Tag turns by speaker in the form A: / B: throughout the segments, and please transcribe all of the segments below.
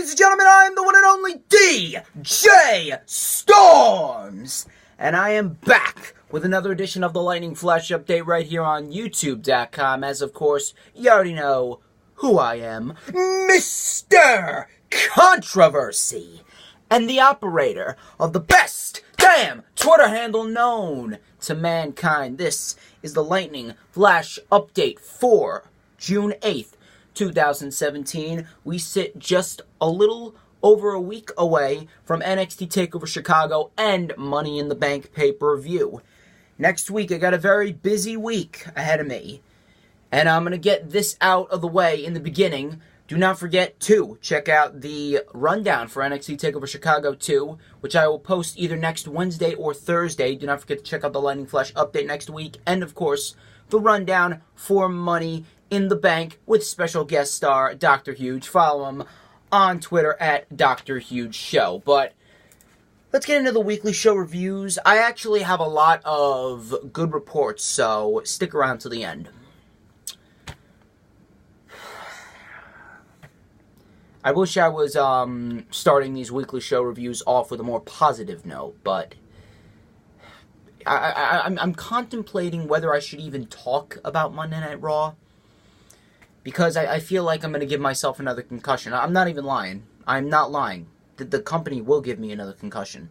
A: Ladies and gentlemen, I am the one and only DJ Storms, and I am back with another edition of the Lightning Flash Update right here on YouTube.com, as of course, you already know who I am, Mr. Controversy, and the operator of the best damn Twitter handle known to mankind. This is the Lightning Flash Update for June 8th. 2017. We sit just a little over a week away from NXT TakeOver Chicago and Money in the Bank pay-per-view. Next week, I got a very busy week ahead of me, and I'm going to get this out of the way in the beginning. Do not forget to check out the rundown for NXT TakeOver Chicago 2, which I will post either next Wednesday or Thursday. Do not forget to check out the Lightning Flash Update next week, and of course, the rundown for Money in the Bank with special guest star Dr. Huge. Follow him on Twitter at Dr. Huge Show. But let's get into the weekly show reviews. I actually have a lot of good reports, so stick around to the end. I wish I was starting these weekly show reviews off with a more positive note, but I'm contemplating whether I should even talk about Monday Night Raw, because I feel like I'm going to give myself another concussion. I'm not even lying. I'm not lying. The company will give me another concussion.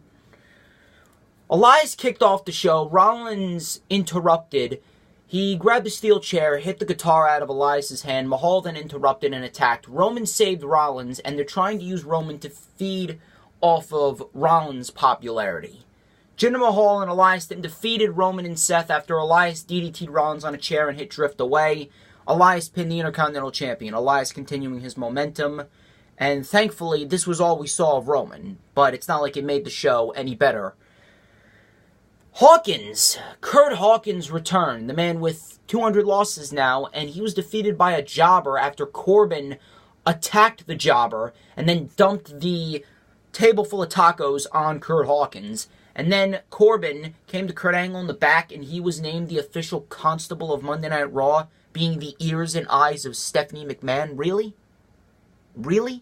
A: Elias kicked off the show. Rollins interrupted. He grabbed the steel chair, hit the guitar out of Elias' hand. Mahal then interrupted and attacked. Roman saved Rollins, and they're trying to use Roman to feed off of Rollins' popularity. Jinder Mahal and Elias then defeated Roman and Seth after Elias DDT'd Rollins on a chair and hit Drift away. Elias pinned the Intercontinental Champion. Elias continuing his momentum. And thankfully, this was all we saw of Roman. But it's not like it made the show any better. Hawkins. Kurt Hawkins returned. The man with 200 losses now. And he was defeated by a jobber after Corbin attacked the jobber. And then dumped the table full of tacos on Kurt Hawkins. And then Corbin came to Kurt Angle in the back. And he was named the official constable of Monday Night Raw, being the ears and eyes of Stephanie McMahon. Really? Really?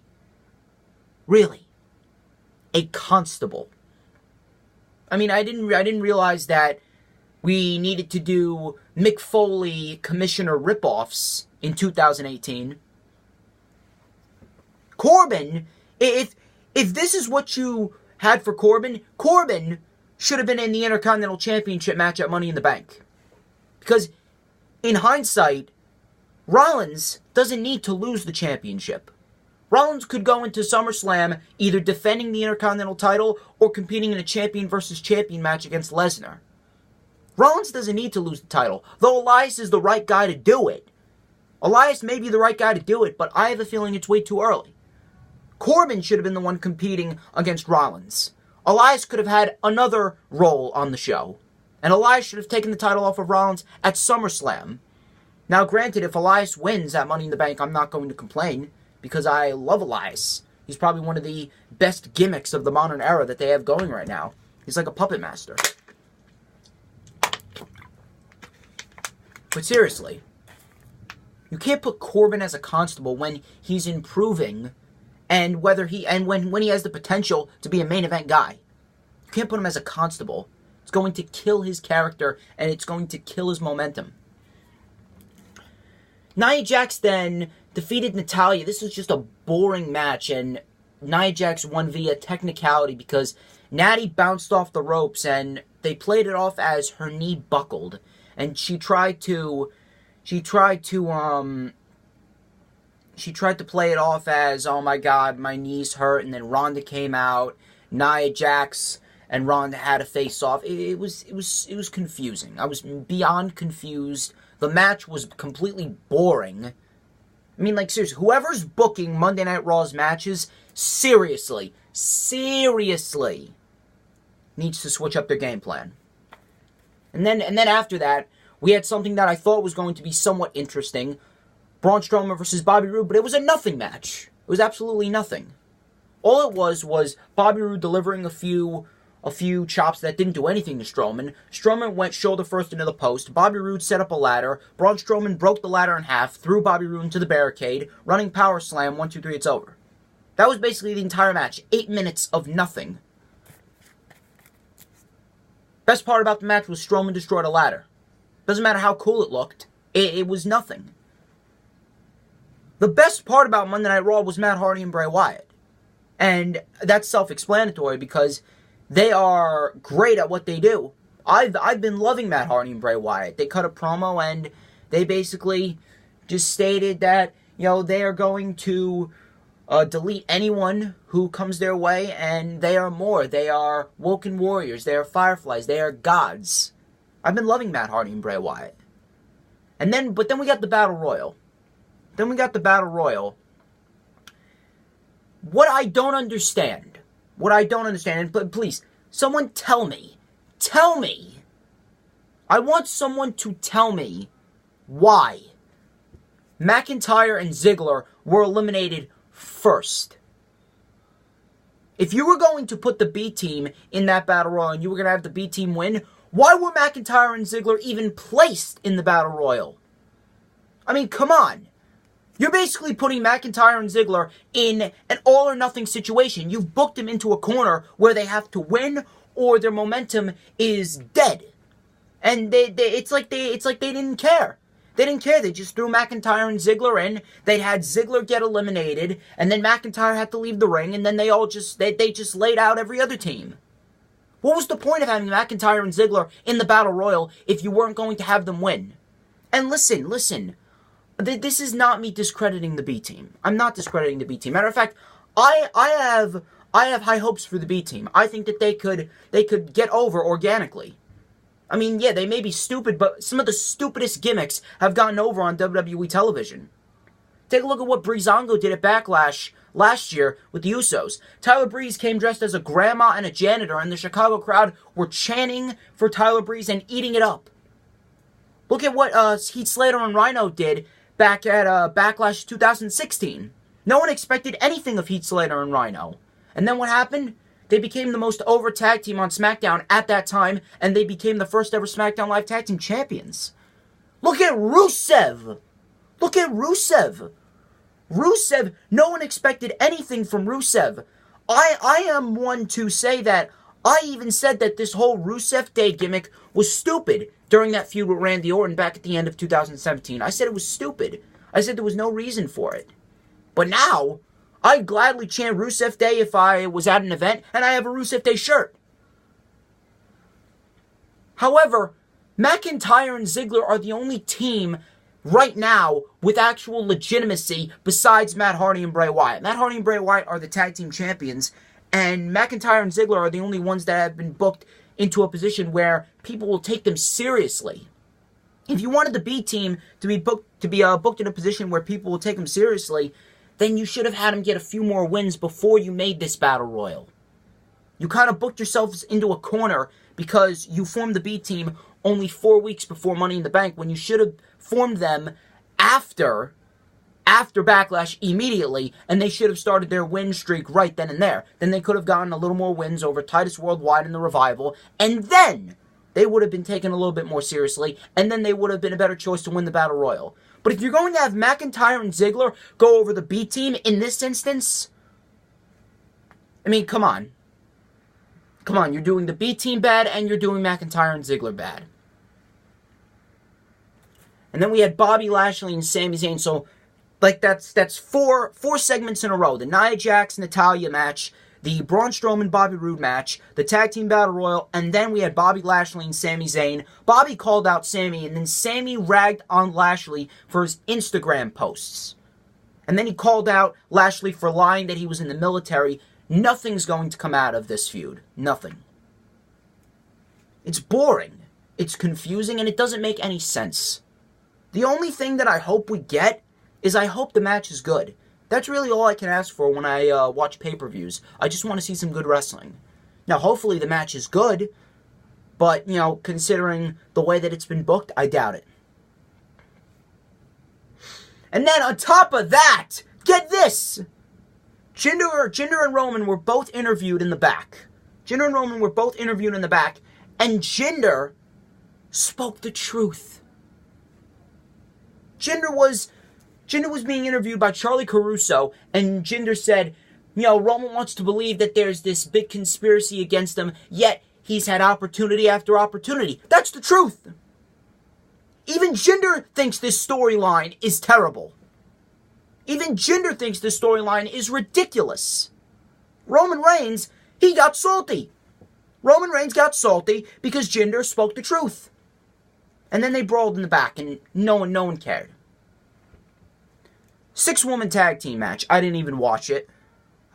A: Really? A constable. I mean, I didn't realize that we needed to do Mick Foley commissioner ripoffs in 2018. Corbin, if this is what you had for Corbin, Corbin should have been in the Intercontinental Championship match at Money in the Bank. Because in hindsight, Rollins doesn't need to lose the championship. Rollins could go into SummerSlam either defending the Intercontinental title or competing in a champion versus champion match against Lesnar. Rollins doesn't need to lose the title, though Elias is the right guy to do it. Elias may be the right guy to do it, but I have a feeling it's way too early. Corbin should have been the one competing against Rollins. Elias could have had another role on the show. And Elias should have taken the title off of Rollins at SummerSlam. Now, granted, if Elias wins at Money in the Bank, I'm not going to complain, because I love Elias. He's probably one of the best gimmicks of the modern era that they have going right now. He's like a puppet master. But seriously, you can't put Corbin as a constable when he's improving, and when he has the potential to be a main event guy. You can't put him as a constable. It's going to kill his character, and it's going to kill his momentum. Nia Jax then defeated Natalya. This was just a boring match, and Nia Jax won via technicality because Natty bounced off the ropes, and they played it off as her knee buckled. And she tried to play it off as, oh my god, my knee's hurt, and then Ronda came out. Nia Jax and Ronda had a face-off. It was confusing. I was beyond confused. The match was completely boring. I mean, like, seriously, whoever's booking Monday Night Raw's matches, seriously, needs to switch up their game plan. And then after that, we had something that I thought was going to be somewhat interesting. Braun Strowman versus Bobby Roode, but it was a nothing match. It was absolutely nothing. All it was Bobby Roode delivering a few chops that didn't do anything to Strowman. Strowman went shoulder first into the post. Bobby Roode set up a ladder. Braun Strowman broke the ladder in half, threw Bobby Roode into the barricade. Running power slam, 1, 2, 3, it's over. That was basically the entire match. 8 minutes of nothing. Best part about the match was Strowman destroyed a ladder. Doesn't matter how cool it looked. It was nothing. The best part about Monday Night Raw was Matt Hardy and Bray Wyatt. And that's self-explanatory because they are great at what they do. I've been loving Matt Hardy and Bray Wyatt. They cut a promo and they basically just stated that, they are going to delete anyone who comes their way, and they are more. They are Woken Warriors. They are Fireflies. They are gods. I've been loving Matt Hardy and Bray Wyatt. But then we got the Battle Royal. What I don't understand, and please, someone tell me, I want someone to tell me why McIntyre and Ziggler were eliminated first. If you were going to put the B team in that Battle Royal and you were going to have the B team win, why were McIntyre and Ziggler even placed in the Battle Royal? I mean, come on. You're basically putting McIntyre and Ziggler in an all-or-nothing situation. You've booked them into a corner where they have to win or their momentum is dead. And it's like they didn't care. They didn't care. They just threw McIntyre and Ziggler in. They had Ziggler get eliminated, and then McIntyre had to leave the ring, and then they just laid out every other team. What was the point of having McIntyre and Ziggler in the Battle Royal if you weren't going to have them win? And listen. This is not me discrediting the B team. I'm not discrediting the B team. Matter of fact, I have high hopes for the B team. I think that they could get over organically. I mean, yeah, they may be stupid, but some of the stupidest gimmicks have gotten over on WWE television. Take a look at what Breezango did at Backlash last year with the Usos. Tyler Breeze came dressed as a grandma and a janitor, and the Chicago crowd were chanting for Tyler Breeze and eating it up. Look at what Heath Slater and Rhino did back at Backlash 2016. No one expected anything of Heath Slater and Rhino. And then what happened? They became the most over tag team on SmackDown at that time, and they became the first ever SmackDown Live Tag Team Champions. Look at Rusev! Rusev, no one expected anything from Rusev. I am one to say that I even said that this whole Rusev Day gimmick was stupid during that feud with Randy Orton back at the end of 2017. I said it was stupid. I said there was no reason for it. But now, I'd gladly chant Rusev Day if I was at an event and I have a Rusev Day shirt. However, McIntyre and Ziggler are the only team right now with actual legitimacy besides Matt Hardy and Bray Wyatt. Matt Hardy and Bray Wyatt are the tag team champions, and McIntyre and Ziggler are the only ones that have been booked into a position where people will take them seriously. If you wanted the B team to be booked in a position where people will take them seriously, then you should have had them get a few more wins before you made this Battle Royal. You kind of booked yourselves into a corner because you formed the B team only 4 weeks before Money in the Bank, when you should have formed them after Backlash immediately, and they should have started their win streak right then and there. Then they could have gotten a little more wins over Titus Worldwide and the Revival, and then they would have been taken a little bit more seriously, and then they would have been a better choice to win the Battle Royal. But if you're going to have McIntyre and Ziggler go over the B team in this instance, I mean, come on. Come on, you're doing the B team bad, and you're doing McIntyre and Ziggler bad. And then we had Bobby Lashley and Sami Zayn, so like that's four segments in a row. The Nia Jax Natalya match, the Braun Strowman Bobby Roode match, the Tag Team Battle Royal, and then we had Bobby Lashley and Sami Zayn. Bobby called out Sami, and then Sami ragged on Lashley for his Instagram posts. And then he called out Lashley for lying that he was in the military. Nothing's going to come out of this feud. Nothing. It's boring. It's confusing, and it doesn't make any sense. The only thing that I hope we get is I hope the match is good. That's really all I can ask for when I watch pay-per-views. I just want to see some good wrestling. Now, hopefully the match is good, but, considering the way that it's been booked, I doubt it. And then on top of that, get this! Jinder and Roman were both interviewed in the back. And Jinder spoke the truth. Jinder was being interviewed by Charlie Caruso, and Jinder said, Roman wants to believe that there's this big conspiracy against him, yet he's had opportunity after opportunity. That's the truth. Even Jinder thinks this storyline is terrible. Even Jinder thinks this storyline is ridiculous. Roman Reigns, he got salty. Roman Reigns got salty because Jinder spoke the truth. And then they brawled in the back, and no one cared. 6-woman tag team match. I didn't even watch it.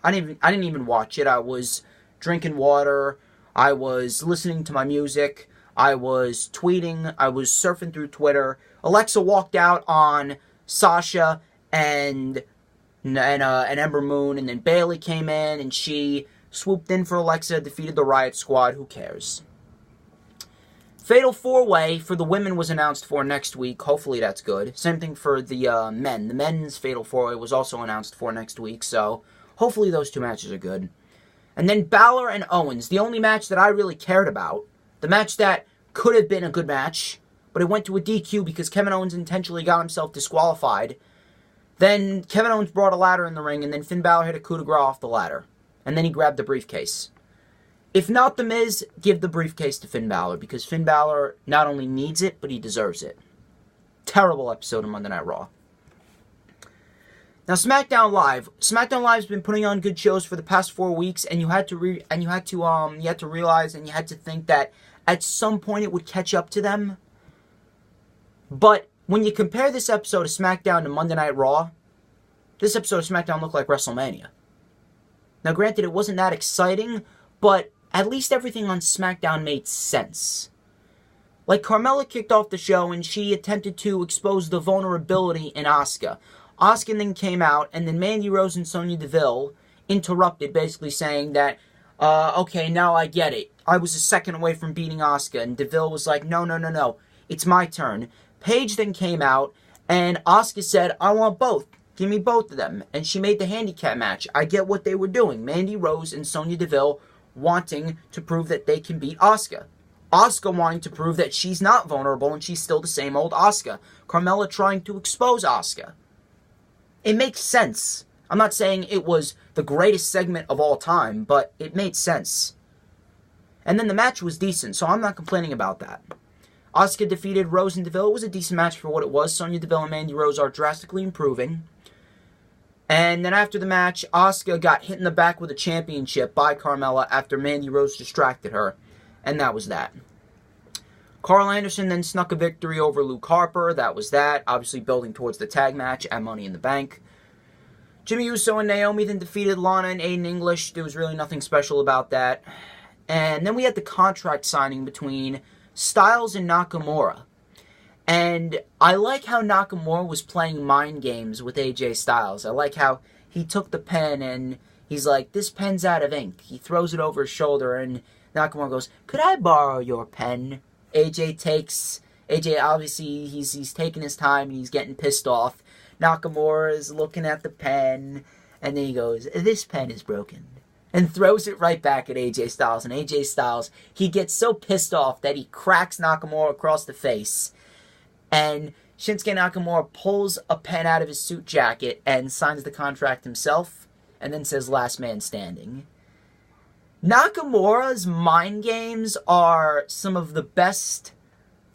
A: I didn't even watch it. I was drinking water. I was listening to my music. I was tweeting. I was surfing through Twitter. Alexa walked out on Sasha and Ember Moon, and then Bayley came in, and she swooped in for Alexa, defeated the Riot Squad. Who cares? Fatal 4-Way for the women was announced for next week. Hopefully that's good. Same thing for the men. The men's Fatal 4-Way was also announced for next week, so hopefully those two matches are good. And then Balor and Owens, the only match that I really cared about. The match that could have been a good match, but it went to a DQ because Kevin Owens intentionally got himself disqualified. Then Kevin Owens brought a ladder in the ring, and then Finn Balor hit a coup de grace off the ladder. And then he grabbed the briefcase. If not The Miz, give the briefcase to Finn Balor, because Finn Balor not only needs it, but he deserves it. Terrible episode of Monday Night Raw. Now, SmackDown Live. SmackDown Live's been putting on good shows for the past 4 weeks, and you had to realize and you had to think that at some point it would catch up to them. But when you compare this episode of SmackDown to Monday Night Raw, this episode of SmackDown looked like WrestleMania. Now, granted, it wasn't that exciting, but at least everything on SmackDown made sense. Like, Carmella kicked off the show, and she attempted to expose the vulnerability in Asuka. Asuka then came out, and then Mandy Rose and Sonya Deville interrupted, basically saying that, okay, now I get it. I was a second away from beating Asuka, and Deville was like, no, it's my turn. Paige then came out, and Asuka said, I want both. Give me both of them. And she made the handicap match. I get what they were doing. Mandy Rose and Sonya Deville wanting to prove that they can beat Asuka. Asuka wanting to prove that she's not vulnerable and she's still the same old Asuka. Carmella trying to expose Asuka. It makes sense. I'm not saying it was the greatest segment of all time, but it made sense. And then the match was decent, so I'm not complaining about that. Asuka defeated Rose and Deville. It was a decent match for what it was. Sonya Deville and Mandy Rose are drastically improving. And then after the match, Asuka got hit in the back with a championship by Carmella after Mandy Rose distracted her. And that was that. Carl Anderson then snuck a victory over Luke Harper. That was that. Obviously building towards the tag match at Money in the Bank. Jimmy Uso and Naomi then defeated Lana and Aiden English. There was really nothing special about that. And then we had the contract signing between Styles and Nakamura. And I like how Nakamura was playing mind games with AJ Styles. I like how he took the pen and he's like, this pen's out of ink. He throws it over his shoulder and Nakamura goes, could I borrow your pen? AJ obviously, he's taking his time and he's getting pissed off. Nakamura is looking at the pen and then he goes, this pen is broken. And throws it right back at AJ Styles. And AJ Styles, he gets so pissed off that he cracks Nakamura across the face. And Shinsuke Nakamura pulls a pen out of his suit jacket and signs the contract himself. And then says, last man standing. Nakamura's mind games are some of the best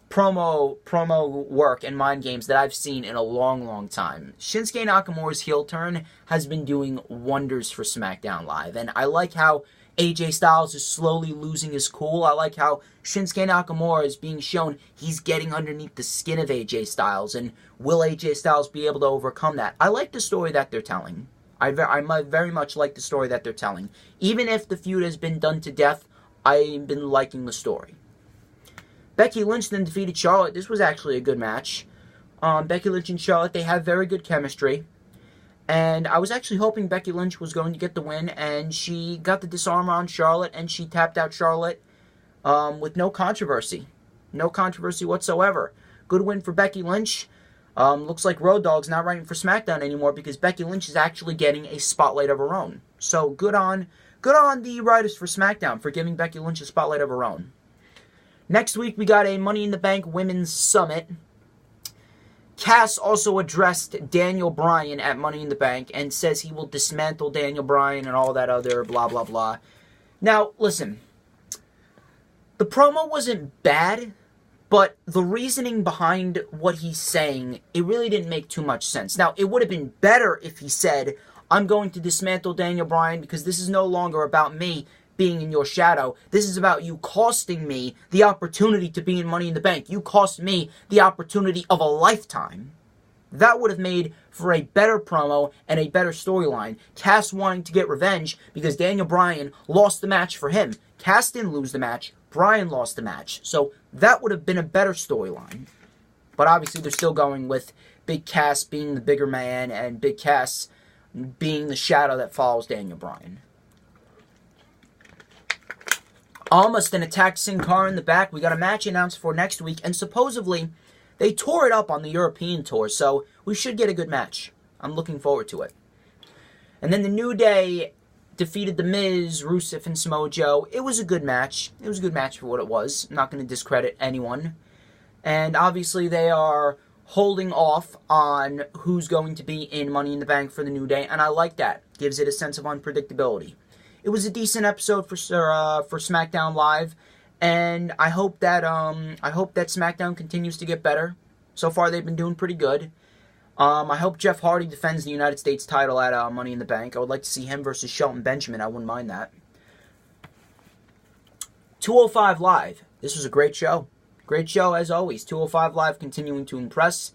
A: promo work and mind games that I've seen in a long time. Shinsuke Nakamura's heel turn has been doing wonders for SmackDown Live, and I like how AJ Styles is slowly losing his cool. I like how Shinsuke Nakamura is being shown he's getting underneath the skin of AJ Styles, and will AJ Styles be able to overcome that? I like the story that they're telling. I very much like the story that they're telling. Even if the feud has been done to death, I've been liking the story. Becky Lynch then defeated Charlotte. This was actually a good match. Becky Lynch and Charlotte, they have very good chemistry. And I was actually hoping Becky Lynch was going to get the win, and she got the disarm on Charlotte, and she tapped out Charlotte with no controversy. No controversy whatsoever. Good win for Becky Lynch. Looks like Road Dogg's not writing for SmackDown anymore because Becky Lynch is actually getting a spotlight of her own. So good on the writers for SmackDown for giving Becky Lynch a spotlight of her own. Next week, we got a Money in the Bank Women's Summit. Cass also addressed Daniel Bryan at Money in the Bank and says he will dismantle Daniel Bryan and all that other blah, blah, blah. Now, listen. The promo wasn't bad, but the reasoning behind what he's saying, it really didn't make too much sense. Now, it would have been better if he said, I'm going to dismantle Daniel Bryan because this is no longer about me being in your shadow. This is about you costing me the opportunity to be in Money in the Bank. You cost me the opportunity of a lifetime. That would have made for a better promo and a better storyline. Cass wanting to get revenge because Daniel Bryan lost the match for him. Cass didn't lose the match. Bryan lost the match. So that would have been a better storyline. But obviously they're still going with Big Cass being the bigger man and Big Cass being the shadow that follows Daniel Bryan. Almost an attack Sin Cara in the back. We got a match announced for next week, and supposedly they tore it up on the European tour, so we should get a good match. I'm looking forward to it. And then the New Day defeated The Miz, Rusev, and Samoa Joe. It was a good match. It was a good match for what it was. I'm not going to discredit anyone. And obviously they are holding off on who's going to be in Money in the Bank for the New Day, and I like that. Gives it a sense of unpredictability. It was a decent episode for SmackDown Live, and I hope that SmackDown continues to get better. So far, they've been doing pretty good. I hope Jeff Hardy defends the United States title at Money in the Bank. I would like to see him versus Shelton Benjamin. I wouldn't mind that. 205 Live. This was a great show. Great show as always. 205 Live continuing to impress.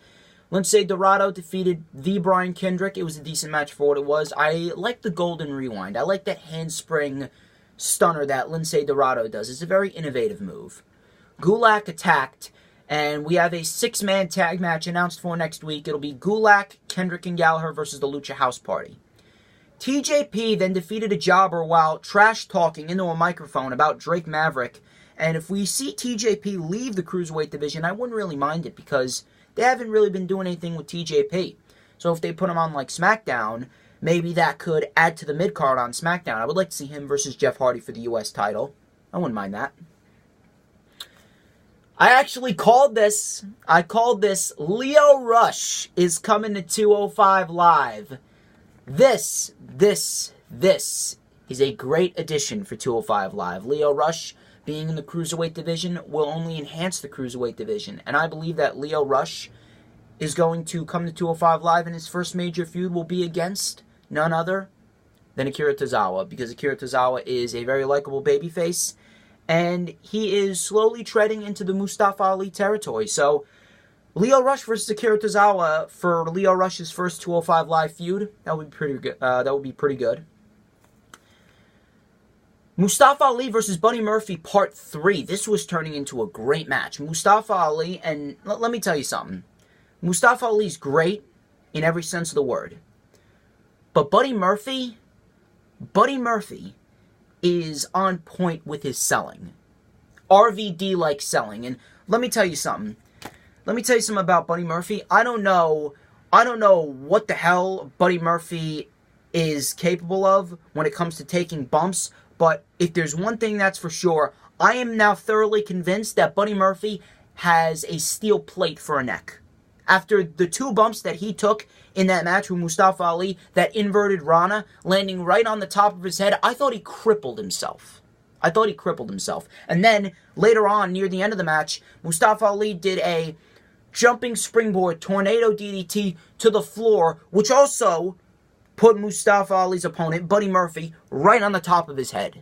A: Lince Dorado defeated the Brian Kendrick. It was a decent match for what it was. I like the Golden Rewind. I like that handspring stunner that Lince Dorado does. It's a very innovative move. Gulak attacked, and we have a 6-man tag match announced for next week. It'll be Gulak, Kendrick, and Gallagher versus the Lucha House Party. TJP then defeated a jobber while trash-talking into a microphone about Drake Maverick. And if we see TJP leave the Cruiserweight division, I wouldn't really mind it because they haven't really been doing anything with TJP. So if they put him on like SmackDown, maybe that could add to the mid-card on SmackDown. I would like to see him versus Jeff Hardy for the U.S. title. I wouldn't mind that. I actually called this. I called this Lio Rush is coming to 205 Live. This is a great addition for 205 Live. Lio Rush being in the Cruiserweight division will only enhance the Cruiserweight division. And I believe that Lio Rush is going to come to 205 Live, and his first major feud will be against none other than Akira Tozawa, because Akira Tozawa is a very likable babyface, and he is slowly treading into the Mustafa Ali territory. So, Lio Rush versus Akira Tozawa for Lio Rush's first 205 Live feud, that would be pretty good. Mustafa Ali versus Buddy Murphy Part 3. This was turning into a great match. Mustafa Ali, and let me tell you something. Mustafa Ali's great in every sense of the word. But Buddy Murphy is on point with his selling. RVD-like selling. And let me tell you something. Let me tell you something about Buddy Murphy. I don't know what the hell Buddy Murphy is capable of when it comes to taking bumps. But if there's one thing that's for sure, I am now thoroughly convinced that Buddy Murphy has a steel plate for a neck. After the 2 bumps that he took in that match with Mustafa Ali, that inverted Rana landing right on the top of his head, I thought he crippled himself. And then, later on, near the end of the match, Mustafa Ali did a jumping springboard tornado DDT to the floor, which also put Mustafa Ali's opponent, Buddy Murphy, right on the top of his head.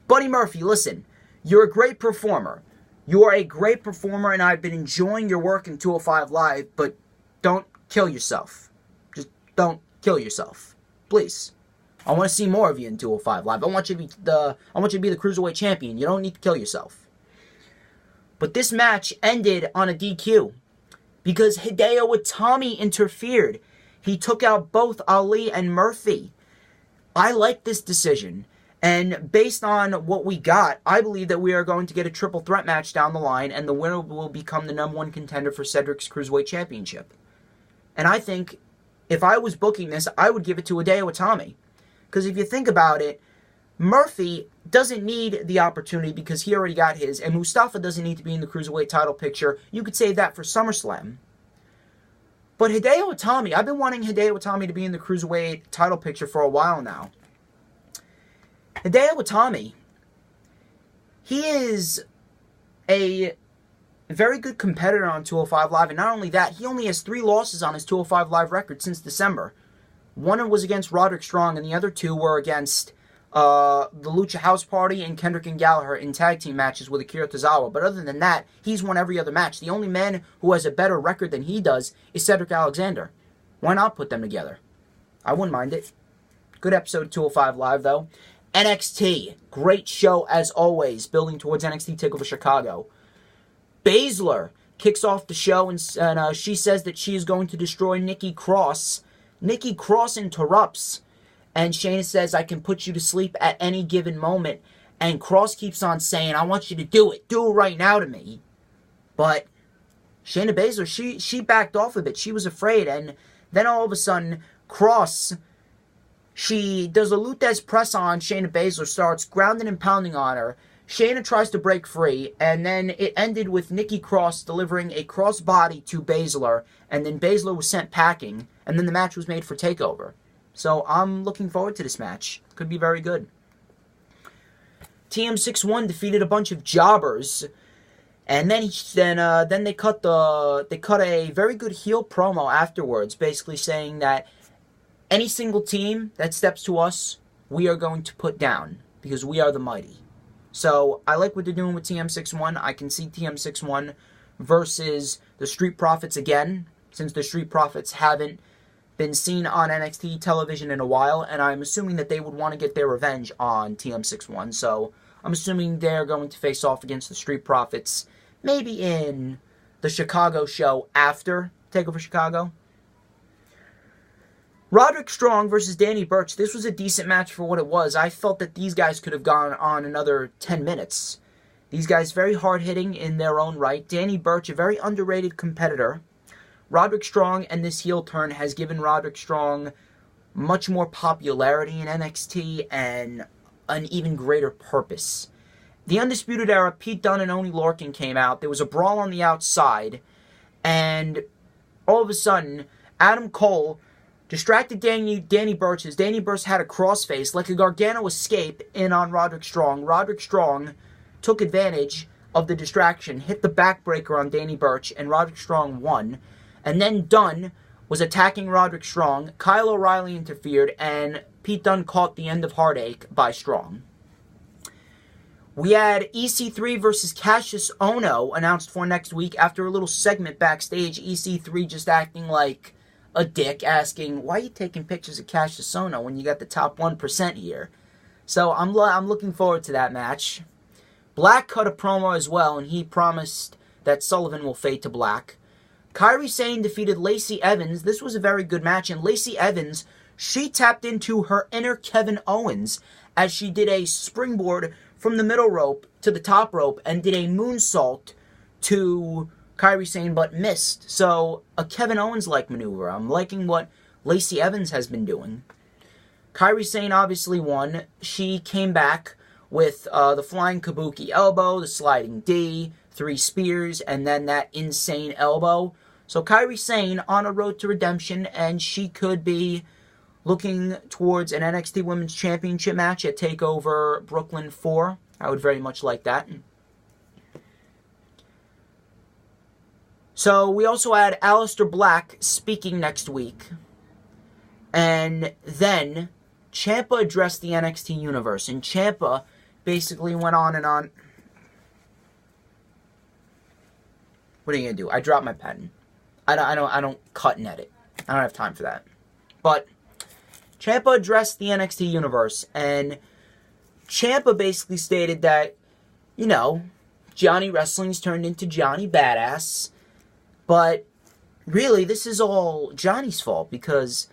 A: Buddy Murphy, listen, you're a great performer. You are a great performer, and I've been enjoying your work in 205 Live, but don't kill yourself. Just don't kill yourself. Please. I want to see more of you in 205 Live. I want you to be the Cruiserweight champion. You don't need to kill yourself. But this match ended on a DQ because Hideo Itami interfered. He took out both Ali and Murphy. I like this decision. And based on what we got, I believe that we are going to get a triple threat match down the line, and the winner will become the #1 contender for Cedric's Cruiserweight Championship. And I think if I was booking this, I would give it to Hideo Itami. Because if you think about it, Murphy doesn't need the opportunity because he already got his, and Mustafa doesn't need to be in the Cruiserweight title picture. You could save that for SummerSlam. But Hideo Itami, I've been wanting Hideo Itami to be in the Cruiserweight title picture for a while now. Hideo Itami, he is a very good competitor on 205 Live, and not only that, he only has 3 losses on his 205 Live record since December. One was against Roderick Strong, and the other 2 were against the Lucha House Party and Kendrick and Gallagher in tag team matches with Akira Tozawa. But other than that, he's won every other match. The only man who has a better record than he does is Cedric Alexander. Why not put them together? I wouldn't mind it. Good episode of 205 Live, though. NXT. Great show, as always, building towards NXT TakeOver Chicago. Baszler kicks off the show, and she says that she is going to destroy Nikki Cross. Nikki Cross interrupts, and Shayna says, I can put you to sleep at any given moment. And Cross keeps on saying, I want you to do it. Do it right now to me. But Shayna Baszler, she backed off a bit. She was afraid. And then all of a sudden, Cross, she does a Lutez press on Shayna Baszler, starts grounding and pounding on her. Shayna tries to break free, and then it ended with Nikki Cross delivering a crossbody to Baszler, and then Baszler was sent packing, and then the match was made for TakeOver. So I'm looking forward to this match. Could be very good. TM61 defeated a bunch of jobbers, and then they cut a very good heel promo afterwards, basically saying that any single team that steps to us, we are going to put down, because we are the mighty. So I like what they're doing with TM61. I can see TM61 versus the Street Profits again, since the Street Profits haven't been seen on NXT television in a while, and I'm assuming that they would want to get their revenge on TM61. So I'm assuming they're going to face off against the Street Profits, maybe in the Chicago show after TakeOver Chicago. Roderick Strong versus Danny Burch. This was a decent match for what it was. I felt that these guys could have gone on another 10 minutes. These guys very hard-hitting in their own right. Danny Burch, a very underrated competitor. Roderick Strong and this heel turn has given Roderick Strong much more popularity in NXT and an even greater purpose. The Undisputed Era, Pete Dunne and Oney Lorcan came out. There was a brawl on the outside, and all of a sudden, Adam Cole distracted Danny Burch as Danny Burch had a crossface, like a Gargano escape, in on Roderick Strong. Roderick Strong took advantage of the distraction, hit the backbreaker on Danny Burch, and Roderick Strong won. And then Dunne was attacking Roderick Strong. Kyle O'Reilly interfered, and Pete Dunne caught the end of Heartache by Strong. We had EC3 versus Cassius Ohno announced for next week after a little segment backstage. EC3 just acting like a dick, asking, why are you taking pictures of Cassius Ohno when you got the top 1% here? So I'm looking forward to that match. Black cut a promo as well, and he promised that Sullivan will fade to black. Kairi Sane defeated Lacey Evans. This was a very good match, and Lacey Evans, she tapped into her inner Kevin Owens as she did a springboard from the middle rope to the top rope and did a moonsault to Kairi Sane, but missed. So, a Kevin Owens-like maneuver. I'm liking what Lacey Evans has been doing. Kairi Sane obviously won. She came back with the flying kabuki elbow, the sliding D, 3 spears, and then that insane elbow. So Kairi Sane on a road to redemption, and she could be looking towards an NXT Women's Championship match at TakeOver Brooklyn 4. I would very much like that. So we also had Aleister Black speaking next week. And then Ciampa addressed the NXT universe. And Ciampa basically went on and on. What are you going to do? I dropped my pen. I don't cut and edit. I don't have time for that. But Ciampa addressed the NXT universe. And Ciampa basically stated that, you know, Johnny Wrestling's turned into Johnny Badass. But really, this is all Johnny's fault, because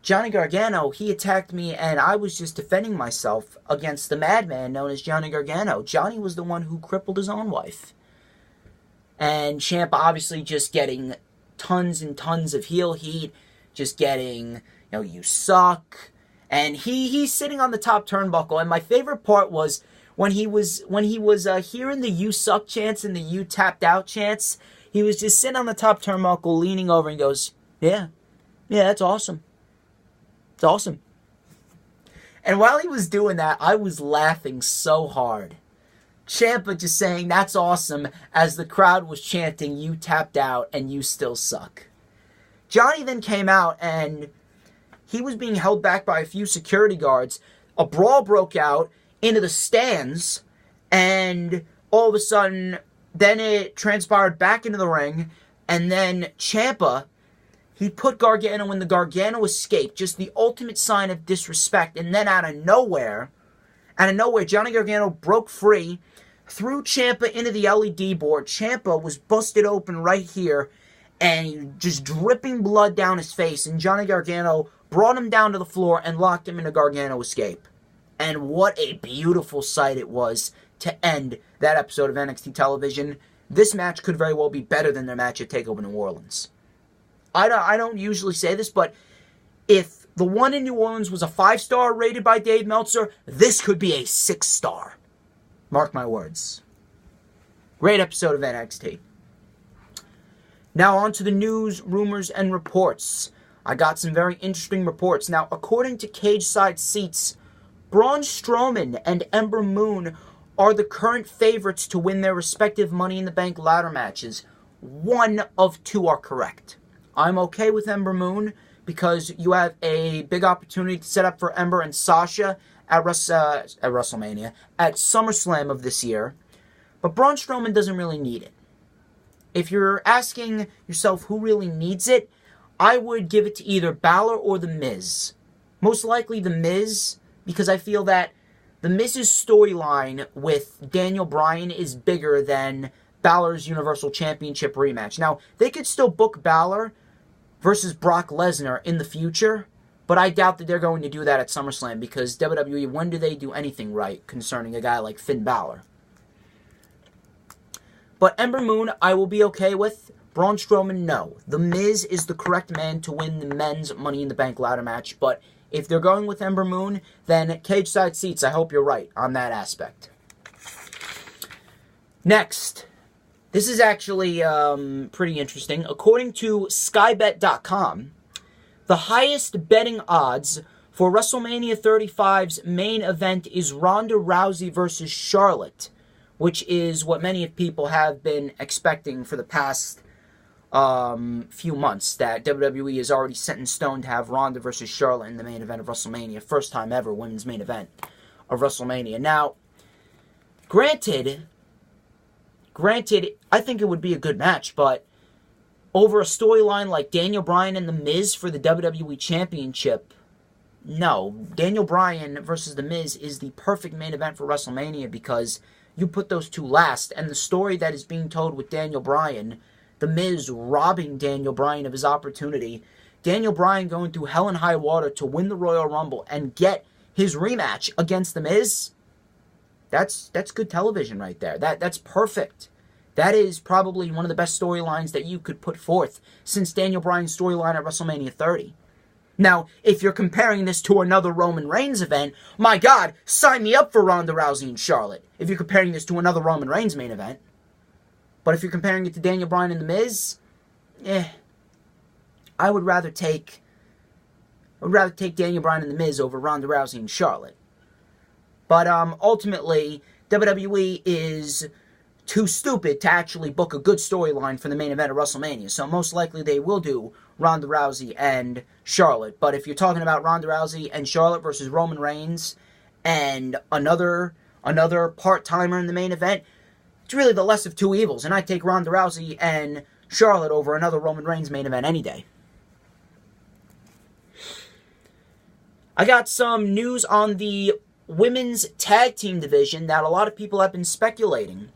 A: Johnny Gargano, he attacked me and I was just defending myself against the madman known as Johnny Gargano. Johnny was the one who crippled his own wife. And Ciampa obviously just getting tons and tons of heel heat, just getting, you know, you suck. And he's sitting on the top turnbuckle, and my favorite part was when he was hearing the you suck chants and the you tapped out chants. He was just sitting on the top turnbuckle, leaning over, and goes, Yeah, that's awesome. It's awesome. And while he was doing that, I was laughing so hard. Ciampa just saying, that's awesome, as the crowd was chanting, you tapped out and you still suck. Johnny then came out and he was being held back by a few security guards. A brawl broke out into the stands, and all of a sudden, then it transpired back into the ring, and then Ciampa, he put Gargano in the Gargano escape, just the ultimate sign of disrespect, and then out of nowhere, Johnny Gargano broke free, threw Ciampa into the LED board. Ciampa was busted open right here, and just dripping blood down his face, and Johnny Gargano brought him down to the floor and locked him in a Gargano escape. And what a beautiful sight it was to end that episode of NXT television. This match could very well be better than their match at TakeOver New Orleans. I don't usually say this, but if the one in New Orleans was a 5-star rated by Dave Meltzer, this could be a 6-star. Mark my words. Great episode of NXT. Now on to the news, rumors, and reports. I got some very interesting reports. Now, according to Cage Side Seats, Braun Strowman and Ember Moon are the current favorites to win their respective Money in the Bank ladder matches. One of two are correct. I'm okay with Ember Moon because you have a big opportunity to set up for Ember and Sasha at WrestleMania, at SummerSlam of this year. But Braun Strowman doesn't really need it. If you're asking yourself who really needs it, I would give it to either Balor or The Miz. Most likely The Miz, because I feel that The Miz's storyline with Daniel Bryan is bigger than Balor's Universal Championship rematch. Now, they could still book Balor versus Brock Lesnar in the future, but I doubt that they're going to do that at SummerSlam because WWE, when do they do anything right concerning a guy like Finn Balor? But Ember Moon, I will be okay with. Braun Strowman, no. The Miz is the correct man to win the men's Money in the Bank ladder match, but if they're going with Ember Moon, then Cage Side Seats, I hope you're right on that aspect. Next, this is actually pretty interesting. According to skybet.com, the highest betting odds for WrestleMania 35's main event is Ronda Rousey versus Charlotte, which is what many people have been expecting for the past few months, that WWE is already set in stone to have Ronda versus Charlotte in the main event of WrestleMania. First time ever women's main event of WrestleMania. Now, granted, I think it would be a good match, but over a storyline like Daniel Bryan and The Miz for the WWE Championship, no. Daniel Bryan versus The Miz is the perfect main event for WrestleMania because you put those two last, and the story that is being told with Daniel Bryan, The Miz robbing Daniel Bryan of his opportunity, Daniel Bryan going through hell and high water to win the Royal Rumble and get his rematch against The Miz, that's good television right there. That's perfect. That is probably one of the best storylines that you could put forth since Daniel Bryan's storyline at WrestleMania 30. Now, if you're comparing this to another Roman Reigns event, my God, sign me up for Ronda Rousey and Charlotte. If you're comparing this to another Roman Reigns main event. But if you're comparing it to Daniel Bryan and The Miz, I would rather take Daniel Bryan and The Miz over Ronda Rousey and Charlotte. But ultimately, WWE is too stupid to actually book a good storyline for the main event of WrestleMania. So most likely they will do Ronda Rousey and Charlotte. But if you're talking about Ronda Rousey and Charlotte versus Roman Reigns and another part-timer in the main event, it's really the less of two evils. And I take Ronda Rousey and Charlotte over another Roman Reigns main event any day. I got some news on the women's tag team division that a lot of people have been speculating.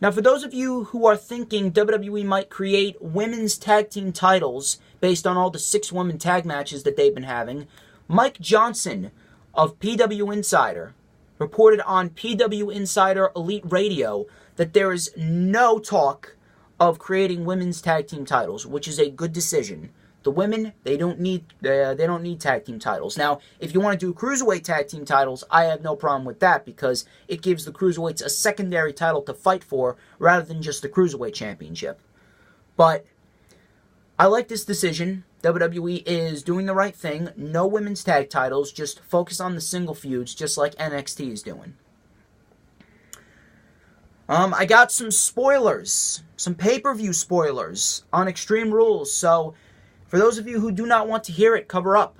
A: Now, for those of you who are thinking WWE might create women's tag team titles based on all the 6 women tag matches that they've been having, Mike Johnson of PW Insider reported on PW Insider Elite Radio that there is no talk of creating women's tag team titles, which is a good decision. The women, they don't need tag team titles. Now, if you want to do cruiserweight tag team titles, I have no problem with that because it gives the cruiserweights a secondary title to fight for rather than just the cruiserweight championship. But I like this decision. WWE is doing the right thing. No women's tag titles. Just focus on the single feuds, just like NXT is doing. I got some spoilers, some pay-per-view spoilers on Extreme Rules. So, for those of you who do not want to hear it, cover up.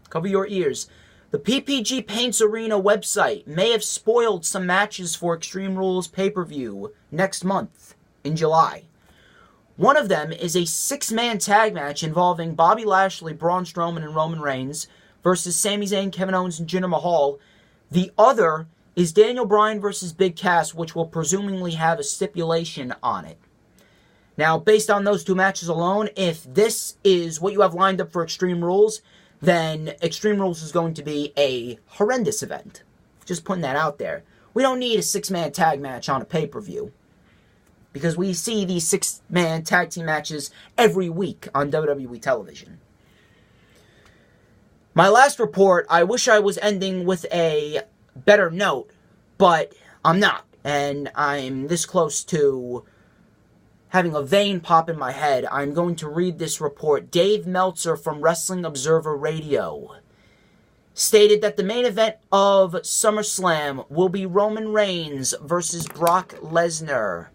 A: Cover your ears. The PPG Paints Arena website may have spoiled some matches for Extreme Rules pay-per-view next month in July. One of them is a 6-man tag match involving Bobby Lashley, Braun Strowman, and Roman Reigns versus Sami Zayn, Kevin Owens, and Jinder Mahal. The other is Daniel Bryan versus Big Cass, which will presumably have a stipulation on it. Now, based on those two matches alone, if this is what you have lined up for Extreme Rules, then Extreme Rules is going to be a horrendous event. Just putting that out there. We don't need a 6-man tag match on a pay-per-view, because we see these 6-man tag team matches every week on WWE television. My last report, I wish I was ending with a better note, but I'm not. And I'm this close to having a vein pop in my head. I'm going to read this report. Dave Meltzer from Wrestling Observer Radio stated that the main event of SummerSlam will be Roman Reigns versus Brock Lesnar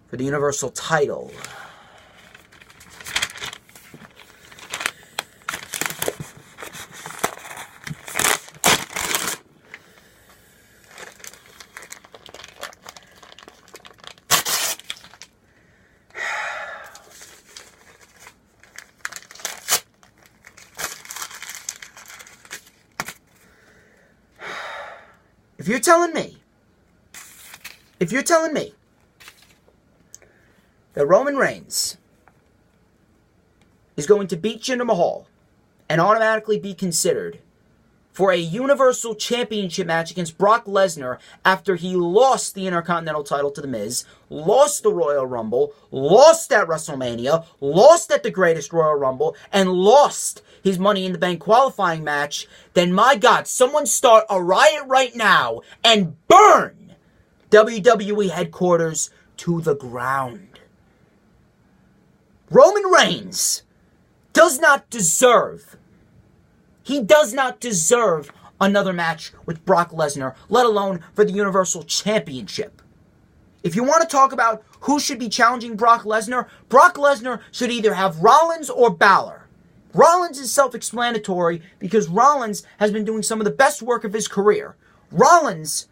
A: for the Universal title. If you're telling me that Roman Reigns is going to beat Jinder Mahal and automatically be considered for a Universal Championship match against Brock Lesnar after he lost the Intercontinental title to The Miz, lost the Royal Rumble, lost at WrestleMania, lost at the Greatest Royal Rumble, and lost his Money in the Bank qualifying match, then my God, someone start a riot right now and burn WWE headquarters to the ground. Roman Reigns does not deserve another match with Brock Lesnar, let alone for the Universal Championship. If you want to talk about who should be challenging Brock Lesnar should either have Rollins or Balor. Rollins is self-explanatory because Rollins has been doing some of the best work of his career. Rollins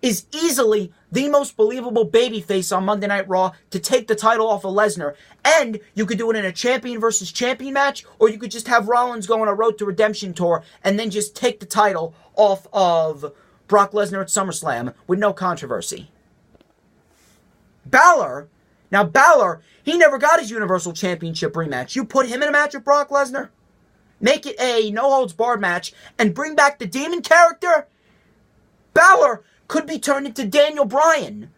A: is easily the most believable babyface on Monday Night Raw to take the title off of Lesnar. And you could do it in a champion versus champion match, or you could just have Rollins go on a Road to Redemption tour and then just take the title off of Brock Lesnar at SummerSlam with no controversy. Balor, he never got his Universal Championship rematch. You put him in a match with Brock Lesnar, make it a no-holds-barred match, and bring back the Demon character, Balor could be turned into Daniel Bryan.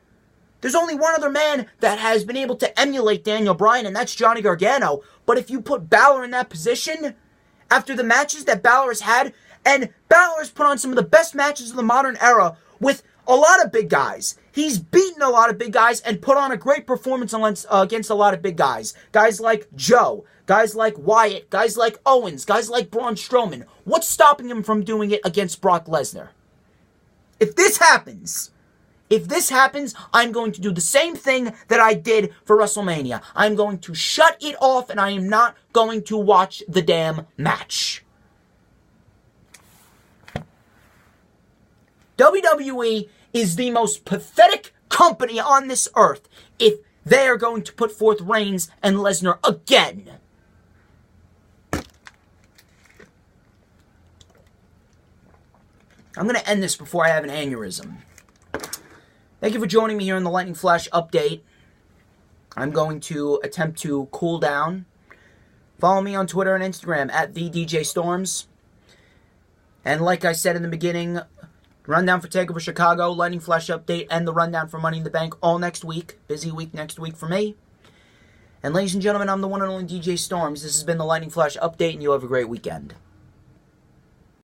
A: There's only one other man that has been able to emulate Daniel Bryan, and that's Johnny Gargano. But if you put Balor in that position, after the matches that Balor has had, and Balor has put on some of the best matches of the modern era with a lot of big guys. He's beaten a lot of big guys and put on a great performance against a lot of big guys. Guys like Joe, guys like Wyatt, guys like Owens, guys like Braun Strowman. What's stopping him from doing it against Brock Lesnar? If this happens, I'm going to do the same thing that I did for WrestleMania. I'm going to shut it off and I am not going to watch the damn match. WWE is the most pathetic company on this earth if they are going to put forth Reigns and Lesnar again. I'm going to end this before I have an aneurysm. Thank you for joining me here in the Lightning Flash update. I'm going to attempt to cool down. Follow me on Twitter and Instagram at @TheDJStorms. And like I said in the beginning, rundown for TakeOver Chicago, Lightning Flash update, and the rundown for Money in the Bank all next week. Busy week next week for me. And ladies and gentlemen, I'm the one and only DJ Storms. This has been the Lightning Flash update, and you have a great weekend.